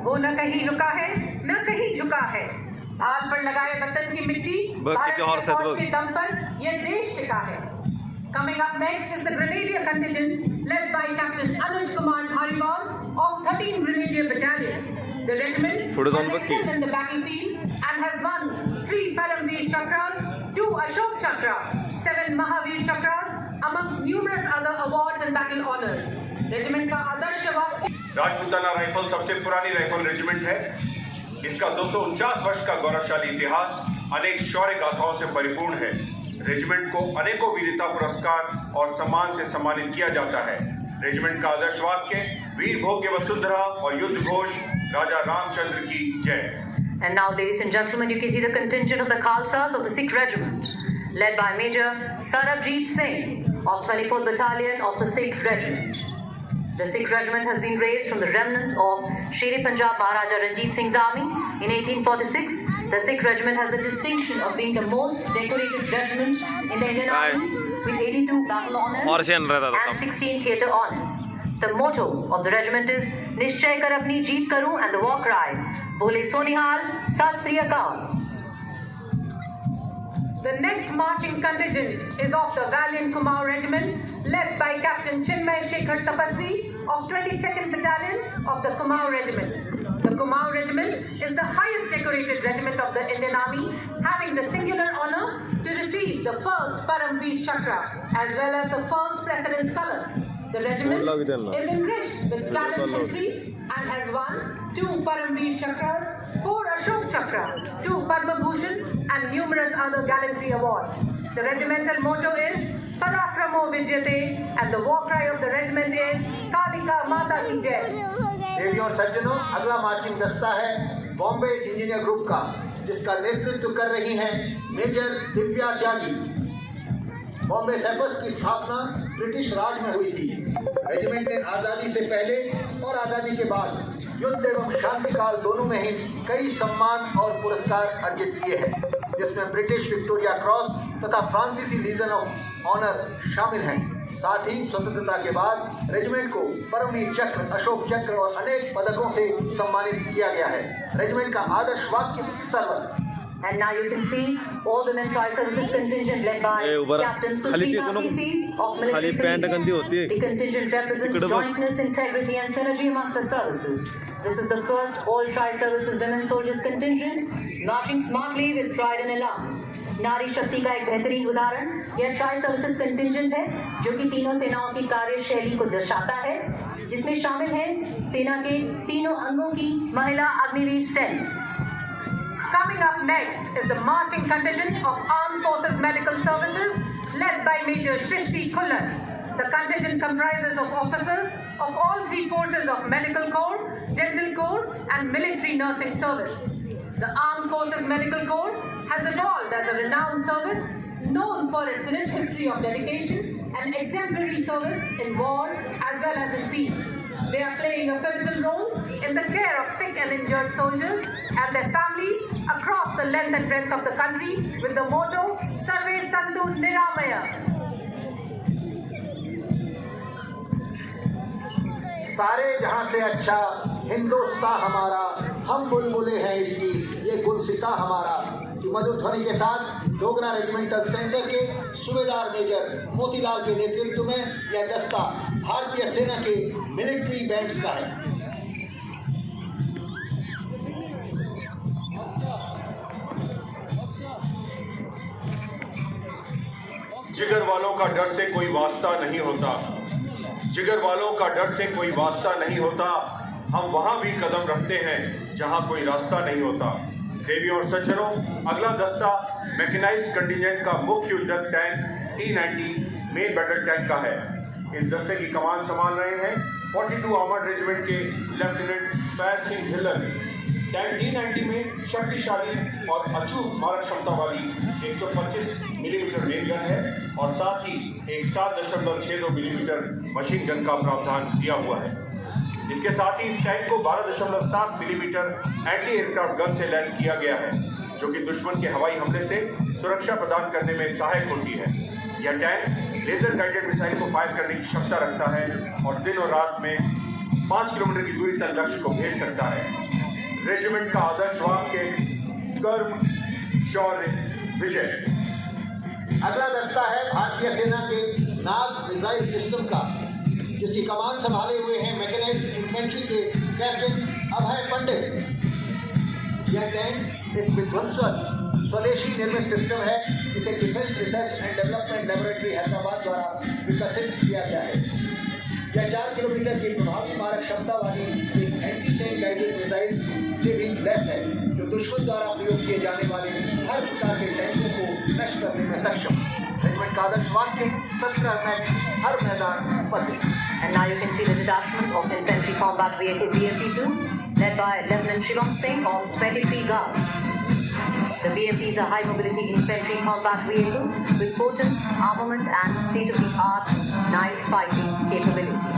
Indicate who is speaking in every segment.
Speaker 1: वो न कहीं रुका है न कहीं झुका है। भाल पर लगाए वतन की मिट्टी, भारत के फौज के दम पर ये देश टिका है। Coming up next is the Grenadier contingent led by Captain Anuj Kumar Dhariwal of 13 Grenadier Battalion. The regiment has excelled in the battlefield and has won 3 Paramveer Chakras, 2 Ashok Chakra, 7 Mahavir Chakras amongst numerous other awards and battle honors. Regiment का आदर्श वाक्य
Speaker 2: Rajputana rifle सबसे पुरानी rifle regiment है। इसका 249 वर्ष का गौरवशाली इतिहास अनेक शौर्य गाथाओं से परिपूर्ण है। रेजिमेंट को अनेकों वीरता पुरस्कार और सम्मान से सम्मानित किया जाता है। रेजिमेंट का आदर्श वाक्य वीर भोग्य वसुंधरा और युद्ध घोष राजा रामचंद्र की जय।
Speaker 3: And now, ladies and gentlemen, you can see the contingent of the Khalsas of the Sikh Regiment, led by Major Sarabjit Singh of 24th Battalion of the Sikh Regiment. The Sikh Regiment has been raised from the remnants of Sher-e Punjab Maharaja Ranjit Singh's army in 1846. The Sikh Regiment has the distinction of being the most decorated regiment in the Indian Army with 82 battle honors and 16 theatre honors. The motto of the regiment is Nishchay kar apni jeet karu, and the war cry Bole Sonihal Sat Sri Akal.
Speaker 1: The next marching contingent is of the Valiant Kumaon Regiment, led by Captain Chinmay Shekhar Tapasvi of 22nd Battalion of the Kumaon Regiment. The Kumaon Regiment is the highest decorated regiment of the Indian Army, having the singular honor to receive the first Paramveer Chakra as well as the first President's Color. The regiment is enriched with gallant history and has won 2 Paramveer Chakras, 4 Ashok Chakra, 2 Padma Bhushan and numerous other gallantry awards. The regimental motto is Parakramo Vijyate and the war cry of the regiment is Kalika Mata Ki Jai.
Speaker 4: देवियों और सज्जनों, अगला marching दस्ता है Bombay engineer group का, जिसका नेतृत्व कर रही हैं मेजर दिव्या त्यागी। बॉम्बे सैपर्स की स्थापना ब्रिटिश राज में हुई थी। रेजिमेंट ने आज़ादी से पहले और आज़ादी के बाद युद्ध एवं शांति काल दोनों में ही कई सम्मान और पुरस्कार अर्जित किए हैं, जिसमें ब्रिटिश विक्टोरिया क्रॉस तथा फ्रांसीसी लीजन ऑफ ऑनर शामिल हैं। साथ ही स्वतंत्रता के बाद रेजिमेंट को परमवीर चक्र, अशोक चक्र और अनेक पदकों से सम्मानित किया गया है। रेजिमेंट का आदर्श वाक्य सर्वत्र।
Speaker 3: And now you can see all the men tri-services contingent led by Captain Suprema PC of Military Police. The contingent represents jointness, integrity and synergy amongst the services. This is the first all tri-services women soldiers contingent marching smartly with pride and elan. नारी शक्ति का एक बेहतरीन उदाहरण यह tri services contingent है, जो कि तीनों सेनाओं की कार्यशैली को दर्शाता है, जिसमें शामिल है सेना के तीनों अंगों की महिला Agniveer cell.
Speaker 1: Coming up next is the marching contingent of Armed Forces Medical Services, led by Major Shrishti Khullan. The contingent comprises of officers of all 3 forces of Medical Corps, Dental Corps, and Military Nursing Service. The Armed Forces Medical Corps has evolved as a renowned service, known for its rich history of dedication and exemplary service in war as well as in peace. They are playing a pivotal role in the care of sick and injured soldiers and their families across the length and breadth of the country with the motto Sarve Santu Niramaya.
Speaker 4: सारे जहां से अच्छा हिंदुस्तान हमारा, हम बुलबुले हैं इसकी ये गुलसिता हमारा की मधुर ध्वनि के साथ डोगरा रेजिमेंटल सेंटर के सूबेदार मेजर मोतीलाल के नेतृत्व में यह दस्ता भारतीय सेना के मिलिट्री बैंड्स का है।
Speaker 2: जिगर वालों का डर से कोई वास्ता नहीं होता, जिगर वालों का डर से कोई वास्ता नहीं होता, हम वहां भी कदम रखते हैं जहां कोई रास्ता नहीं होता। देवियों और सज्जनों, अगला दस्ता मैकेनाइज्ड कंटिजेंट का मुख्य युद्धक tank T-90 main battle tank का है। इस दस्ते की कमान संभाल रहे हैं 42 आर्मर्ड रेजिमेंट के lieutenant Faiz Singh Dhillon. Tank T-90 में शक्तिशाली और अचूक मारक क्षमता वाली 125 मिलीमीटर रेन गन है और साथ ही एक 7.62 मिलीमीटर मशीन गन का प्रावधान किया हुआ है। इसके साथ ही इस टैंक को 12.7 मिलीमीटर एंटी एयरक्राफ्ट गन से लैस किया गया है, जो कि दुश्मन के हवाई हमले से सुरक्षा प्रदान करने में सहायक होती है। यह टैंक लेजर गाइडेड मिसाइल को फायर करने की क्षमता रखता है और दिन और रात में 5 किलोमीटर की दूरी तक लक्ष्य को भेज सकता है। रेजिमेंट का आदर्श वाक्य कर्म शौर्य विजय।
Speaker 4: अगला दस्ता है भारतीय सेना के नाग मिसाइल सिस्टम का, जिसकी कमान संभाले हुए हैं मैकेनाइज्ड इन्फेंट्री के कैप्टन अभय पंडित। यह टैंक एक विध्वंसक स्वदेशी निर्मित सिस्टम है, जिसे defence research and development laboratory Hyderabad द्वारा विकसित किया गया है। यह 4 किलोमीटर की प्रभावी मारक क्षमता वाली एक एंटी टैंक गाइडेड मिसाइल से भी लैस है, जो दुश्मन द्वारा प्रयोग किए जाने वाले हर प्रकार के टैंकों को नष्ट करने में सक्षम। रेजिमेंट का आदर्श वाक्य 17 मैच हर मैदान फतेह।
Speaker 3: And now you can see the detachment of Infantry Combat Vehicle BMP-2, led by Lieutenant Shivam Singh of 23 Guards. The BMP is a high-mobility infantry combat vehicle with potent armament and state-of-the-art night fighting capability.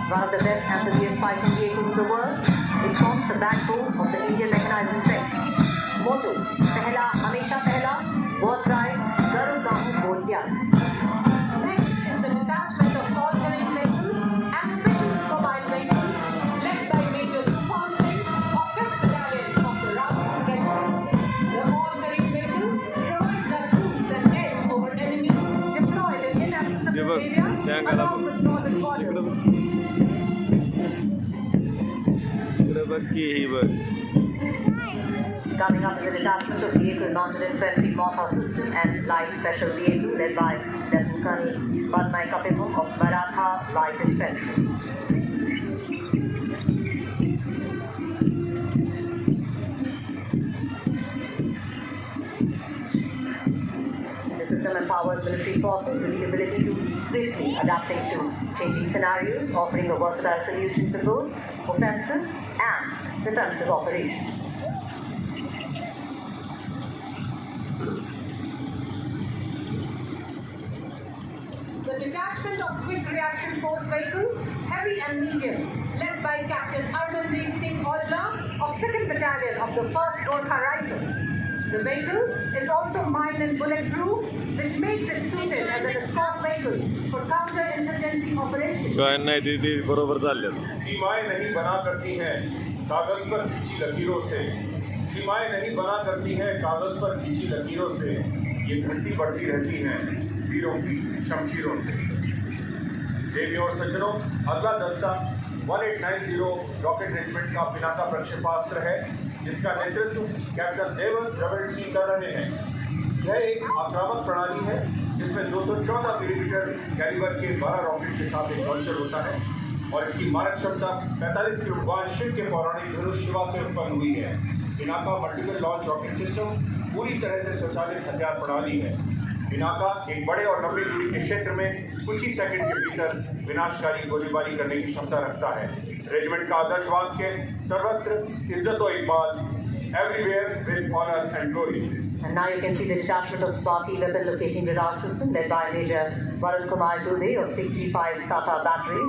Speaker 3: One of the best amphibious fighting vehicles in the world, it forms the backbone of the Indian mechanized infantry. Motto: Pehla Hamesha Pehla, War Cry, Garud Gahu Bol Pyar.
Speaker 1: Next is the detachment of all-terrain vehicles and special mobile vehicles, led by Major Tufan Singh of 5th Battalion of the Rajput Regiment. The all-terrain vehicle provides the troops an edge over enemies deployed in inaccessible areas along with northern borders.
Speaker 3: Coming up is a detachment of vehicle-mounted infantry mortar system and light special vehicle led by Lieutenant Colonel Padmay Kapipum of Maratha Light Infantry. The system empowers military forces with the ability to swiftly adapting to changing scenarios, offering a versatile solution for both offensive and defensive operations.
Speaker 1: The detachment of quick reaction force vehicles, heavy and medium, led by Captain Armandeep Singh Aujla of 2nd Battalion of the 1st Gorkha Rifles. The vehicle is also mine and bulletproof, which makes it suited as an escort vehicle for counter-insurgency operations.
Speaker 2: सीमाएं नहीं बना करती हैं कागज पर खींची लकीरों से, सीमाएं नहीं बना करती हैं कागज पर खींची लकीरों से, ये घंटी बढ़ती रहती हैं वीरों की शमशीरों से। देवियों और सज्जनों, अगला दस्ता 1890 रॉकेट रेजिमेंट का पिनाका प्रक्षेपास्त्र है, जिसका नेतृत्व कैप्टन देवल द्रविड़ सिंह कर रहे हैं। यह एक आक्रामक प्रणाली है, जिसमें 214 मिलीमीटर कैलिबर के 12 रॉकेट के साथ एक लॉन्चर होता है और इसकी मारक क्षमता 45 किलोवाट शिव के पौराणिक धनुष शिवा से उत्पन्न हुई है। Pinaka multiple launch rocket system पूरी तरह से स्वचालित हथियार प्रणाली है। पिनाका एक बड़े और लंबी दूरी के क्षेत्र में कुछ ही सेकंड के भीतर विनाशकारी गोलीबारी करने की क्षमता रखता है। रेजिमेंट का आदर्श वाक्य सर्वत्र इज्जत और Iqbal, everywhere with honor and glory.
Speaker 3: And now you can see the detachment of Swati weapon locating radar system led by Major Varun Kumar Dubey of 635 Sata Battery.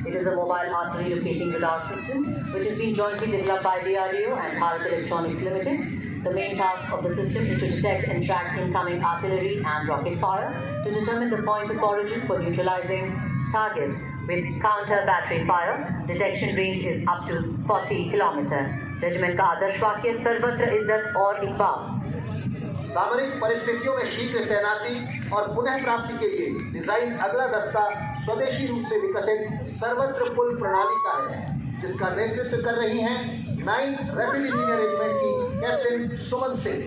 Speaker 3: It is a mobile artillery locating radar system which has been jointly developed by DRDO and Bharat Electronics Limited. The main task of the system is to detect and track incoming artillery and rocket fire to determine the point of origin for neutralizing target with counter battery fire. Detection range is up to 40 km. Regiment का आदर्श वाक्य सर्वत्र इज्जत और इकबाल।
Speaker 4: सामरिक परिस्थितियों में शीघ्र तैनाती और पुनः प्राप्ति के लिए डिजाइन अगला दस्ता स्वदेशी रूप से विकसित सर्वत्र पुल प्रणाली का है, जिसका नेतृत्व कर रही हैं 9 रैपिड इंजीनियर रेजिमेंट की कैप्टन सुमन सिंह।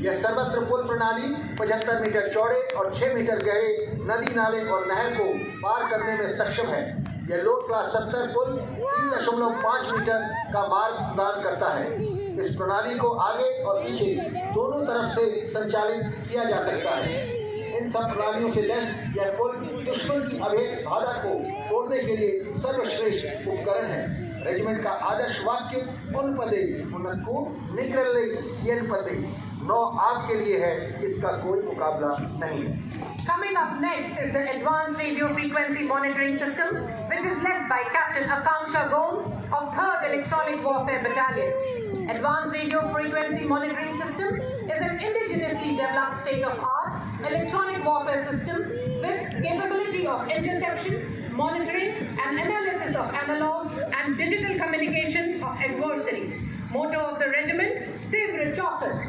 Speaker 4: यह सर्वत्र पुल प्रणाली 75 मीटर चौड़े और 6 मीटर गहरे नदी नाले और नहर को पार करने में सक्षम है। यह लोड क्लास 70 पुल 3.5 मीटर का मार्ग प्रदान करता है। इस प्रणाली को आगे और पीछे दोनों तरफ से संचालित किया जा सकता है। इन सब प्रणालियों से लैस यह पुल दुश्मन की अभेद बाधा को तोड़ने के लिए सर्वश्रेष्ठ उपकरण है। रेजिमेंट का आदर्श वाक्य उनपदे उनको निकलले यनपदे 9 आपके लिए है, इसका कोई मुकाबला नहीं है।
Speaker 1: Coming up next is the Advanced Radio Frequency Monitoring System, which is led by Captain Akanksha Gom of 3rd Electronic Warfare Battalion. Advanced Radio Frequency Monitoring System is an indigenously developed state-of-art electronic warfare system with capability of interception, monitoring and analysis of analog and digital communication of adversary. Caucus.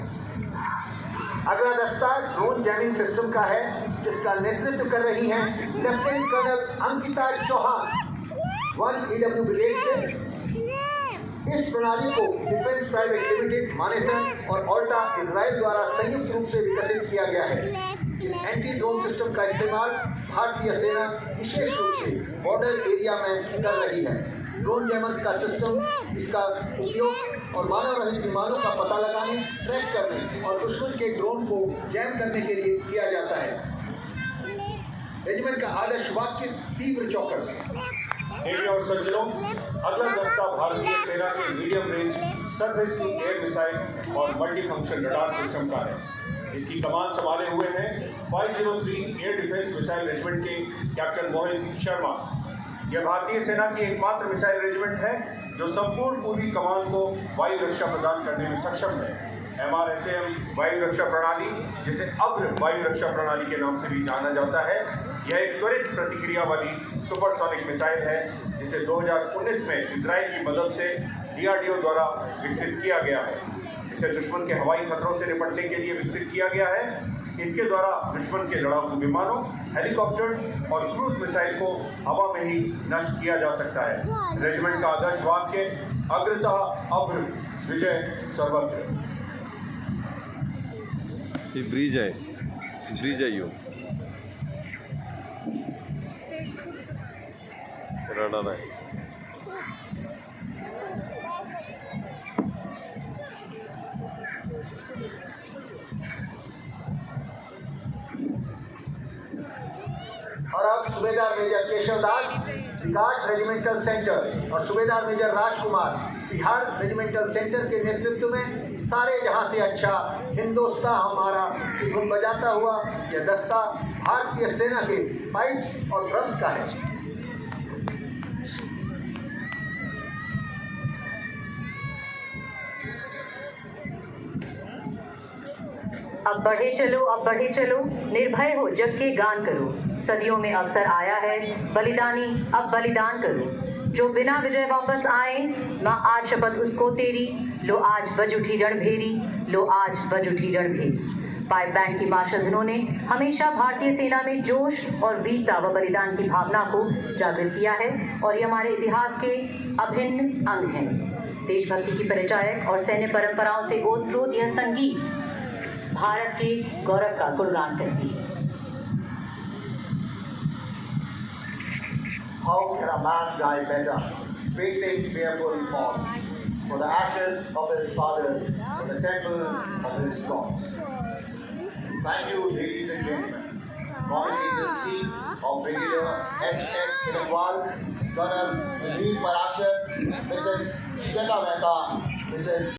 Speaker 4: अगला दस्ता drone jamming system का है, जिसका नेतृत्व कर रही हैं lieutenant colonel Ankita Chauhan 1 EW brigade से। इस प्रणाली को डिफेंस प्राइवेट लिमिटेड मानेसर और ऑल्टा इजराइल द्वारा संयुक्त रूप से विकसित किया गया है। इस एंटी ड्रोन सिस्टम का इस्तेमाल भारतीय सेना विशेष रूप से बॉर्डर एरिया में कर रही है। ड्रोन जैमर का सिस्टम, इसका उपयोग और मानव रहित विमानों का पता लगाने, ट्रैक करने और दुश्मन के ड्रोन को जैम करने के लिए किया जाता है। रेजिमेंट का आदर्श वाक्य तीव्र चौकस।
Speaker 2: देवी और सज्जनों, अगला दस्ता भारतीय सेना के medium range surface to air missile और मल्टी फंक्शन रडार सिस्टम का है। इसकी कमान संभाले हुए हैं 503 एयर डिफेंस मिसाइल रेजिमेंट के कैप्टन मोहित शर्मा। यह भारतीय सेना की एकमात्र मिसाइल रेजिमेंट है जो संपूर्ण पूर्वी कमान को वायु रक्षा प्रदान करने में सक्षम है। MRSAM वायु रक्षा प्रणाली, जिसे अग्र वायु रक्षा प्रणाली के नाम से भी जाना जाता है, यह एक त्वरित प्रतिक्रिया वाली सुपरसोनिक मिसाइल है जिसे 2019 में इजराइल की मदद से DRDO द्वारा विकसित किया गया है। इसे दुश्मन के हवाई खतरों से निपटने के लिए विकसित किया गया है। इसके द्वारा दुश्मन के लड़ाकू विमानों, हेलीकॉप्टर्स और क्रूज मिसाइल को हवा में ही नष्ट किया जा सकता है। रेजिमेंट का आदर्श वाक्य अग्रतः अभ्र विजय सर्वत्र।
Speaker 5: ही ब्रिज आहे यो रडार आहे।
Speaker 4: और अब सूबेदार मेजर केशव दास गार्ड्स रेजिमेंटल सेंटर और सूबेदार मेजर राजकुमार बिहार रेजिमेंटल सेंटर के नेतृत्व में सारे जहां से अच्छा हिंदुस्तान हमारा की धुन बजाता हुआ यह दस्ता भारतीय सेना के पाइप और ड्रम्स का है।
Speaker 3: अब बढ़े चलो, निर्भय हो जग के गान करो। सदियों में अवसर आया है, बलिदानी अब बलिदान करो। जो बिना विजय वापस आए, माँ आज शपथ उसको तेरी। लो आज बज उठी रणभेरी, लो आज बज उठी रणभेरी। पाइप बैंड की मार्शल धुनों ने हमेशा भारतीय सेना में जोश और वीरता व बलिदान की भावना को जागृत किया है और ये हमारे इतिहास के अभिन्न अंग हैं। देशभक्ति की परिचायक और सैन्य परंपराओं से ओतप्रोत यह संगीत भारत के गौरव का गुणगान करती है।
Speaker 4: How can a man die better, facing fearful fall, for the ashes of his fathers, for the temples of his gods? Thank you, ladies and gentlemen. Commentators C of Brigadier H.S. Kilwal, Colonel Sunil Parashar, Mrs. Shweta Mehta, Mrs.